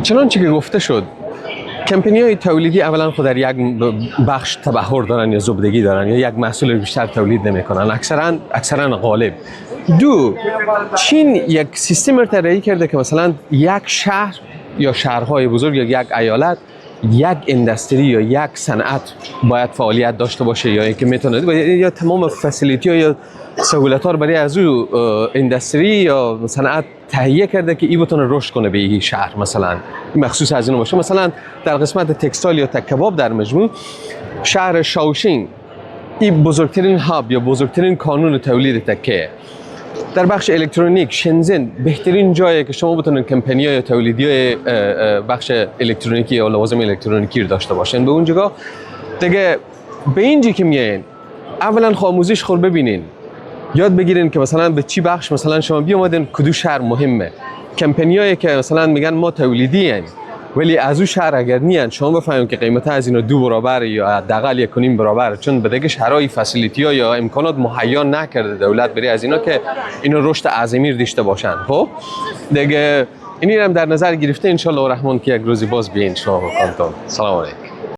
چنانچه که گفته شد کمپانی‌های تولیدی اولا خود در یک بخش تبحر دارن یا زبدگی دارن یا یک محصول بیشتر تولید نمی‌کنن، اکثرا غالب. دو، چین یک سیستم رو طراحی کرده که مثلا یک شهر یا شهرهای بزرگ یا یک ایالت یک اندستری یا یک صنعت باید فعالیت داشته باشه یا اینکه میتونه یا تمام فسیلیتی یا سهولت‌ها رو برای از او اندستری یا صنعت تهیه کرده که این بتونه رشد کنه به این شهر. مثلا مخصوص از اینو باشه، مثلا در قسمت تکستایل یا کباب در مجموع شهر شاوشینگ این بزرگترین هاب یا بزرگترین کانون تولید تکه. در بخش الکترونیک شنزن بهترین جایه که شما بتونید کمپانی‌ها یا تولیدی بخش الکترونیکی یا لوازم الکترونیکی رو داشته باشین. به اون جگه دیگه به اینجی که میایین اولا آموزش خود ببینین، یاد بگیرین که مثلا به چی بخش مثلا شما بیامدین کدو شهر مهمه. کمپانیایی که مثلا میگن ما تولیدی هستیم ولی از اون شهر اگر نیان شما بفهمید که قیمت از اینا 2 برابر یا حداقل 1.5 برابر، چون به دیگه شرایط فسیلیتی‌ها یا امکانات مهیا نکرده دولت برای از اینا که اینو رشد عظیمی داشته باشن. خب دیگه اینی هم در نظر گرفته ان شاء الله الرحمن که یک روزی باز بیاین شما با کانتون. سلام علیکم.